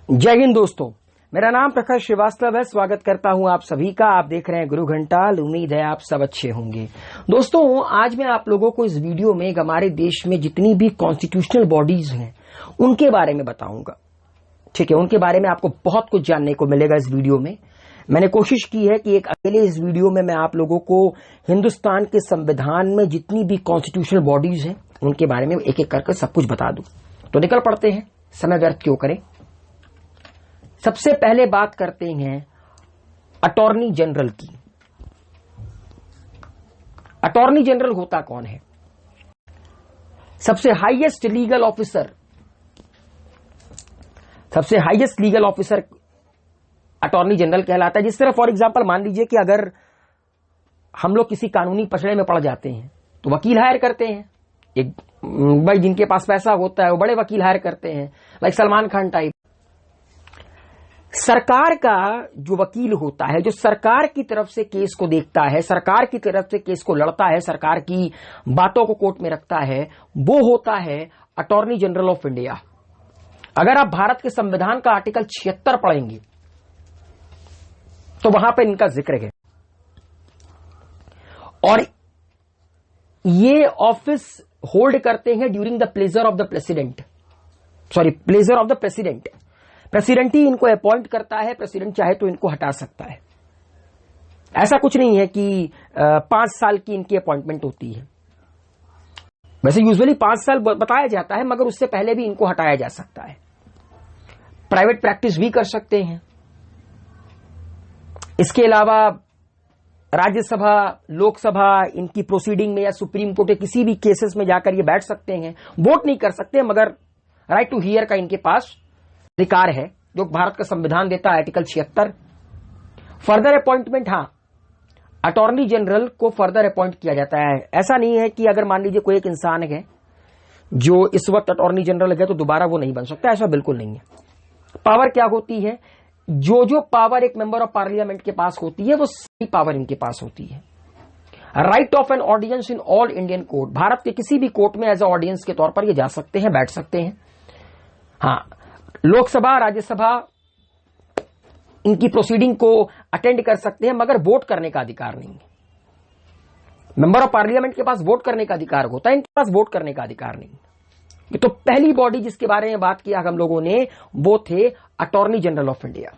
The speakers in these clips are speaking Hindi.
जय हिंद दोस्तों, मेरा नाम प्रखर श्रीवास्तव है। स्वागत करता हूं आप सभी का। आप देख रहे हैं गुरु घंटाल। उम्मीद है आप सब अच्छे होंगे। दोस्तों, आज मैं आप लोगों को इस वीडियो में हमारे देश में जितनी भी कॉन्स्टिट्यूशनल बॉडीज हैं उनके बारे में बताऊंगा। ठीक है, उनके बारे में आपको बहुत कुछ जानने को मिलेगा इस वीडियो में। मैंने कोशिश की है कि एक अकेले इस वीडियो में मैं आप लोगों को हिंदुस्तान के संविधान में जितनी भी कॉन्स्टिट्यूशनल बॉडीज हैं उनके बारे में एक एक करके सब कुछ बता दूं। तो निकल पड़ते हैं, समय व्यर्थ क्यों करें। सबसे पहले बात करते हैं अटॉर्नी जनरल की। अटॉर्नी जनरल होता कौन है? सबसे हाईएस्ट लीगल ऑफिसर, सबसे highest legal officer attorney general कहलाता है। जिस तरह फॉर एग्जांपल मान लीजिए कि अगर हम लोग किसी कानूनी पचड़े में पड़ जाते हैं तो वकील हायर करते हैं। एक भाई जिनके पास पैसा होता है वो बड़े वकील हायर करते हैं, लाइक सलमान खान टाइप। सरकार का जो वकील होता है, जो सरकार की तरफ से केस को देखता है, सरकार की तरफ से केस को लड़ता है, सरकार की बातों को कोर्ट में रखता है, वो होता है अटॉर्नी जनरल ऑफ इंडिया। अगर आप भारत के संविधान का आर्टिकल 76 पढ़ेंगे तो वहां पर इनका जिक्र है। और ये ऑफिस होल्ड करते हैं during the pleasure of the president, pleasure of the president. President ही इनको अपॉइंट करता है, प्रेसिडेंट चाहे तो इनको हटा सकता है। ऐसा कुछ नहीं है कि 5 साल की इनकी अपॉइंटमेंट होती है। वैसे यूजुअली 5 साल बताया जाता है, मगर उससे पहले भी इनको हटाया जा सकता है। प्राइवेट प्रैक्टिस भी कर सकते हैं। इसके अलावा राज्यसभा, लोकसभा, इनकी प्रोसीडिंग में या सुप्रीम कोर्ट के किसी भी केसेस में जाकर ये बैठ सकते हैं। वोट नहीं कर सकते, मगर राइट टू हियर का इनके पास अधिकार है, जो भारत का संविधान देता है, आर्टिकल 76। फर्दर अपॉइंटमेंट, हाँ, अटॉर्नी जनरल को फर्दर अपॉइंट किया जाता है। ऐसा नहीं है कि अगर मान लीजिए कोई एक इंसान है जो इस वक्त अटॉर्नी जनरल है तो दोबारा वो नहीं बन सकता, ऐसा बिल्कुल नहीं है। पावर क्या होती है? जो पावर एक मेंबर ऑफ पार्लियामेंट के पास होती है वो सही पावर इनके पास होती है। Right of an audience in all Indian court, Bharat के किसी भी कोर्ट में एज ए ऑडियंस के तौर पर ये जा सकते हैं, बैठ सकते हैं। हाँ, लोकसभा, राज्यसभा, इनकी प्रोसीडिंग को अटेंड कर सकते हैं, मगर वोट करने का अधिकार नहीं है। मेंबर ऑफ पार्लियामेंट के पास वोट करने का अधिकार होता है, इनके पास वोट करने का अधिकार नहीं। ये तो पहली बॉडी जिसके बारे में बात किया हम लोगों ने वो थे अटॉर्नी जनरल ऑफ इंडिया।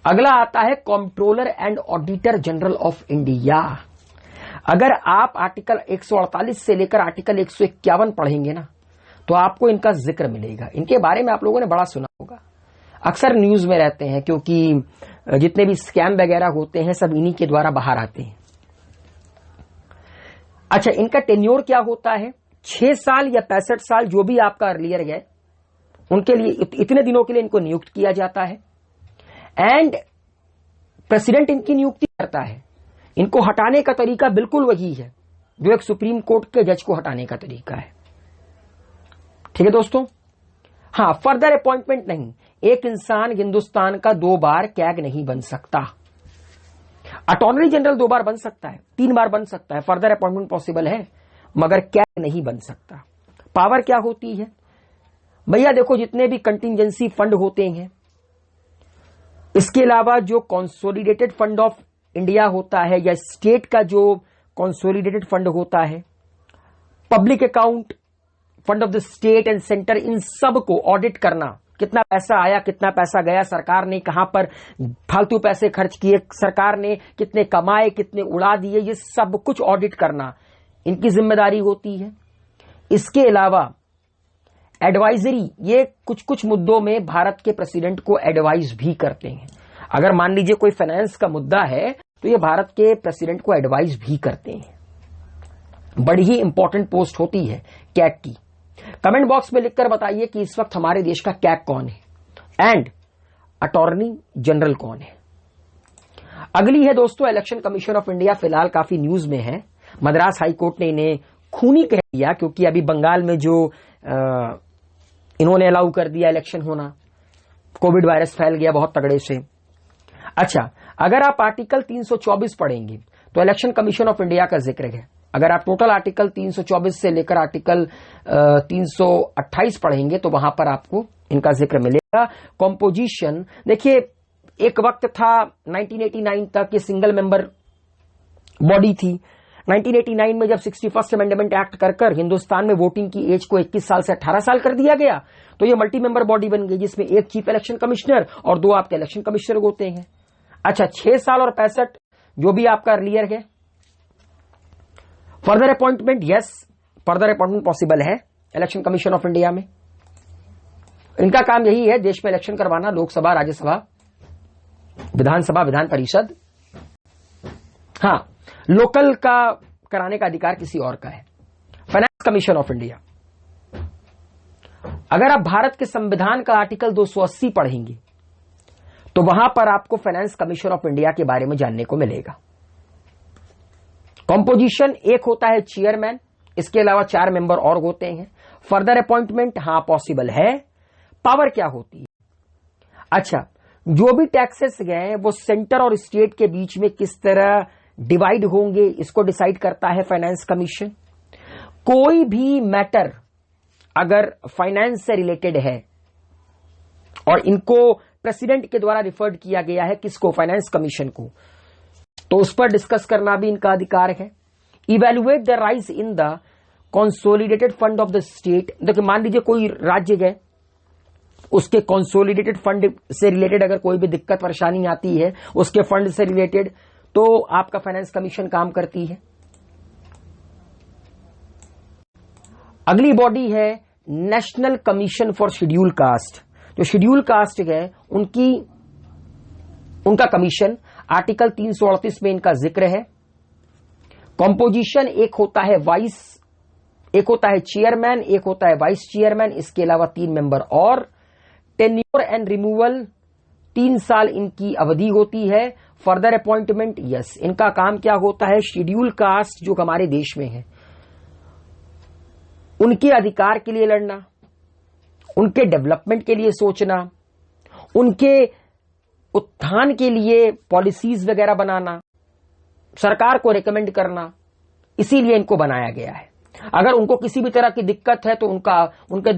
अगला आता है controller and auditor general of India. अगर आप आर्टिकल 148 से लेकर आर्टिकल 151 पढ़ेंगे ना तो आपको इनका जिक्र मिलेगा। इनके बारे में आप लोगों ने बड़ा सुना होगा, अक्सर न्यूज में रहते हैं, क्योंकि जितने भी स्कैम वगैरह होते हैं सब इन्हीं के द्वारा बाहर आते हैं। अच्छा, इनका टेन्योर क्या होता है? 6 साल या 65 साल, जो भी आपका अर्लियर है, उनके लिए इतने दिनों के लिए इनको नियुक्त किया जाता है। एंड प्रेसिडेंट इनकी नियुक्ति करता है। इनको हटाने का तरीका बिल्कुल वही है जो एक सुप्रीम कोर्ट के जज को हटाने का तरीका है। ठीक है दोस्तों। हाँ, फर्दर अपॉइंटमेंट नहीं। एक इंसान हिंदुस्तान का 2 बार कैग नहीं बन सकता। अटॉर्नी जनरल 2 बार बन सकता है, 3 बार बन सकता है, फर्दर अपॉइंटमेंट पॉसिबल है, मगर कैग नहीं बन सकता। पावर क्या होती है भैया? देखो, जितने भी कंटिंजेंसी फंड होते हैं, इसके अलावा जो कंसोलिडेटेड फंड ऑफ इंडिया होता है या स्टेट का जो कंसोलिडेटेड फंड होता है, public account, fund of the state and centre, इन सब को ऑडिट करना, कितना पैसा आया, कितना पैसा गया, सरकार ने कहां पर फालतू पैसे खर्च किए, सरकार ने कितने कमाए, कितने उड़ा दिए, ये सब कुछ ऑडिट करना इनकी जिम्मेदारी होती है। इसके अलावा एडवाइजरी, ये कुछ मुद्दों में भारत के प्रेसिडेंट को एडवाइज भी करते हैं। अगर मान लीजिए कोई फाइनेंस का मुद्दा है तो ये भारत के प्रेसिडेंट को एडवाइज भी करते हैं। बड़ी ही इंपॉर्टेंट पोस्ट होती है कैग की। कमेंट बॉक्स में लिखकर बताइए कि इस वक्त हमारे देश का कैग कौन है एंड अटॉर्नी जनरल कौन है। अगली है दोस्तों इलेक्शन कमीशन ऑफ इंडिया। फिलहाल काफी न्यूज में है। मद्रास हाई कोर्ट ने इन्हें खूनी कह दिया, क्योंकि अभी बंगाल में जो इन्होंने अलाउ कर दिया इलेक्शन होना, कोविड वायरस फैल गया बहुत तगड़े से। अच्छा, अगर आप आर्टिकल 324 पढ़ेंगे तो इलेक्शन कमीशन ऑफ इंडिया का जिक्र है। अगर आप टोटल आर्टिकल 324 से लेकर आर्टिकल 328 पढ़ेंगे तो वहां पर आपको इनका जिक्र मिलेगा। कॉम्पोजिशन देखिए, एक वक्त था 1989 तक ये सिंगल मेंबर बॉडी थी। 1989 में जब 61st अमेंडमेंट एक्ट कर हिंदुस्तान में वोटिंग की एज को 21 साल से 18 साल कर दिया गया, तो ये मल्टी मेंबर बॉडी बन गई, जिसमें एक चीफ इलेक्शन कमिश्नर और 2 आपके इलेक्शन कमिश्नर होते हैं। अच्छा, 6 साल और 65 जो भी आपका अर्लियर है। Further appointment, yes, further appointment possible है इलेक्शन कमीशन ऑफ इंडिया में। इनका काम यही है देश में इलेक्शन करवाना, लोकसभा, राज्यसभा, विधानसभा, विधान परिषद। हाँ, लोकल का कराने का अधिकार किसी और का है। फाइनेंस कमीशन ऑफ इंडिया, अगर आप भारत के संविधान का आर्टिकल 280 पढ़ेंगे तो वहां पर आपको फाइनेंस कमीशन ऑफ इंडिया के बारे में जानने को मिलेगा। कॉम्पोजिशन, एक होता है चेयरमैन, इसके अलावा 4 मेंबर और होते हैं। फर्दर अपॉइंटमेंट, हां पॉसिबल है। पावर क्या होती है? अच्छा, जो भी टैक्सेस गए वो सेंटर और स्टेट के बीच में किस तरह डिवाइड होंगे, इसको डिसाइड करता है फाइनेंस कमीशन। कोई भी मैटर अगर फाइनेंस से रिलेटेड है और इनको प्रेसिडेंट के द्वारा रिफर्ड किया गया है, किसको? फाइनेंस कमीशन को, तो उस पर डिस्कस करना भी इनका अधिकार है। Evaluate the rise in the consolidated fund of the state. देखिए, मान लीजिए कोई राज्य गए, उसके कंसोलिडेटेड फंड से रिलेटेड अगर कोई भी दिक्कत परेशानी आती है, उसके फंड से रिलेटेड, तो आपका फाइनेंस कमीशन काम करती है। अगली बॉडी है national commission for schedule caste. जो शेड्यूल कास्ट है उनका कमीशन आर्टिकल 338 में इनका जिक्र है। कॉम्पोजिशन, एक होता है चेयरमैन, एक होता है वाइस चेयरमैन, इसके अलावा 3 मेंबर और। टेन्योर एंड रिमूवल, 3 साल इनकी अवधि होती है। फर्दर अपॉइंटमेंट, यस, इनका काम क्या होता है? शेड्यूल कास्ट जो हमारे देश में है उनके अधिकार के लिए लड़ना, उनके डेवलपमेंट के लिए सोचना, उनके उत्थान के लिए पॉलिसीज वगैरह बनाना, सरकार को रिकमेंड करना, इसीलिए इनको बनाया गया है। अगर उनको किसी भी तरह की दिक्कत है तो उनके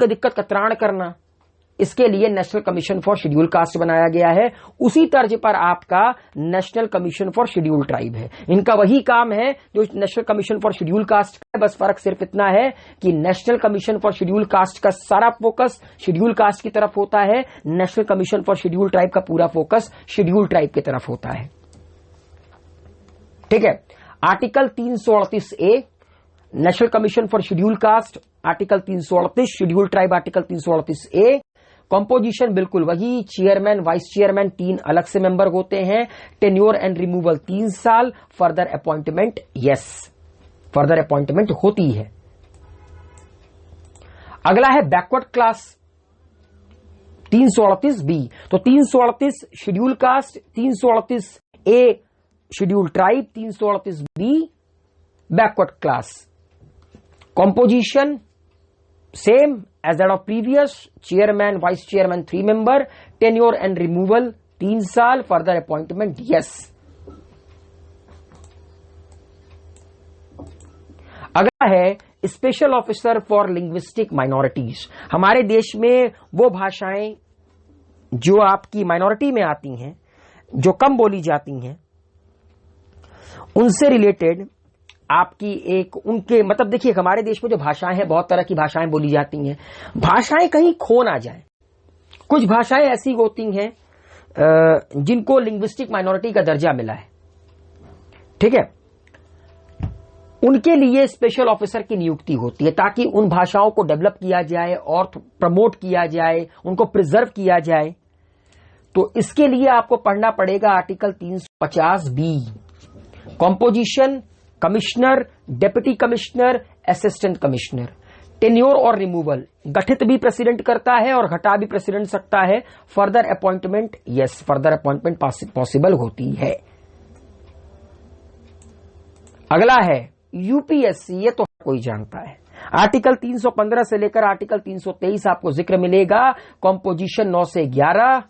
दिक्कत का त्राण करना, इसके लिए national commission for schedule caste बनाया गया है। उसी तर्ज पर आपका national commission for schedule tribe है। इनका वही काम है जो national commission for schedule caste का है, बस फर्क सिर्फ इतना है कि national commission for schedule caste का सारा फोकस शेड्यूल कास्ट की तरफ होता है, national commission for schedule tribe का पूरा फोकस शेड्यूल ट्राइब की तरफ होता है। ठीक है। Article 338A national commission for schedule caste, article 338 schedule tribe, article 338A। Composition बिल्कुल वही, चेयरमैन, वाइस चेयरमैन 3 अलग से मेंबर होते हैं। टेन्योर एंड रिमूवल 3 साल। Further appointment, yes, further appointment होती है। अगला है बैकवर्ड क्लास 338B। तो 338 schedule caste, 338A schedule tribe, 338B backward class. Composition same as that of previous, chairman, vice chairman 3 member, tenure and removal 3 साल। Further appointment, yes. अगला है special officer for linguistic minorities. हमारे देश में वो भाषाएं जो आपकी माइनॉरिटी में आती हैं, जो कम बोली जाती हैं, उनसे रिलेटेड आपकी एक उनके मतलब देखिए, हमारे देश में जो भाषाएं हैं, बहुत तरह की भाषाएं बोली जाती हैं। भाषाएं कहीं खो ना जाए। कुछ भाषाएं ऐसी होती हैं जिनको लिंग्विस्टिक माइनॉरिटी का दर्जा मिला है, ठीक है, उनके लिए स्पेशल ऑफिसर की नियुक्ति होती है ताकि उन भाषाओं को डेवलप किया जाए और प्रमोट किया जाए, उनको प्रिजर्व किया जाए। तो इसके लिए आपको पढ़ना पड़ेगा article 350B। Composition, commissioner, deputy commissioner, assistant commissioner. Tenure और रिमूवल, गठित भी प्रेसिडेंट करता है और घटा भी प्रेसिडेंट सकता है। Further appointment, yes, further appointment possible होती है। अगला है यूपीएससी, ये तो कोई जानता है। आर्टिकल 315 से लेकर आर्टिकल 323 आपको जिक्र मिलेगा। कॉम्पोजिशन 9 से 11,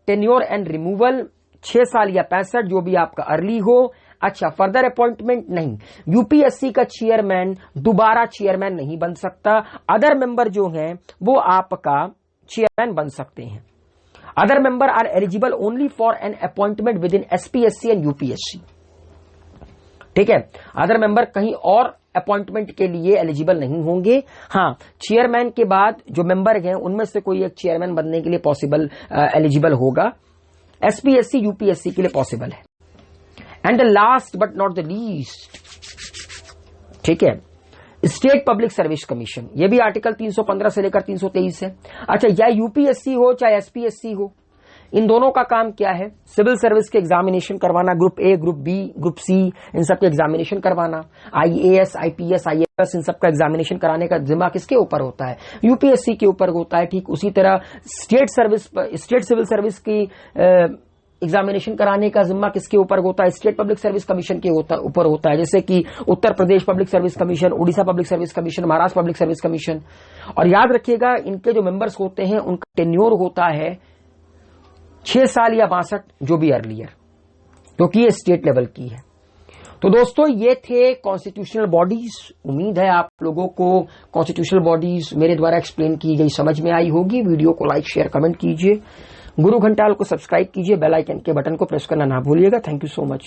टेन्योर एंड रिमूवल 6 साल या 65 जो भी आपका अर्ली हो। अच्छा, फर्दर अपॉइंटमेंट नहीं। यूपीएससी का चेयरमैन दोबारा चेयरमैन नहीं बन सकता। अदर मेंबर जो हैं वो आपका चेयरमैन बन सकते हैं। Other member are eligible only for an appointment within SPSC and UPSC. ठीक है, अदर मेंबर कहीं और अपॉइंटमेंट के लिए एलिजिबल नहीं होंगे। हाँ, चेयरमैन के बाद जो मेंबर हैं उनमें से कोई एक चेयरमैन बनने के लिए पॉसिबल एलिजिबल होगा। एसपीएससी यूपीएससी के लिए पॉसिबल है। And the last but not the least, ठीक है, स्टेट पब्लिक सर्विस कमीशन, ये भी आर्टिकल 315 से लेकर 323 है। अच्छा, या यूपीएससी हो चाहे एसपीएससी हो, इन दोनों का काम क्या है? सिविल सर्विस के एग्जामिनेशन करवाना, group A, group B, group C, इन सब के एग्जामिनेशन करवाना। आईएएस, आईपीएस, आईएएस, इन सब का एग्जामिनेशन कराने का जिम्मा किसके ऊपर होता है? यूपीएससी के ऊपर होता है। ठीक उसी तरह स्टेट सिविल सर्विस की एग्जामिनेशन कराने का जिम्मा किसके ऊपर होता है? स्टेट पब्लिक सर्विस कमीशन के ऊपर होता है, जैसे कि Uttar Pradesh public service commission, Orissa public service commission, Maharashtra public service commission. और याद रखिएगा, इनके जो मेंबर्स होते हैं उनका टेन्योर होता है 6 साल या 62, जो भी अर्लियर, क्योंकि ये स्टेट लेवल की है। तो दोस्तों, ये थे कॉन्स्टिट्यूशनल बॉडीज। उम्मीद है आप लोगों को कॉन्स्टिट्यूशनल बॉडीज मेरे द्वारा एक्सप्लेन की गई समझ में आई होगी। वीडियो को लाइक, शेयर, कमेंट कीजिए। गुरु घंटाल को सब्सक्राइब कीजिए। बेल आइकन के बटन को प्रेस करना ना भूलिएगा। Thank you so much.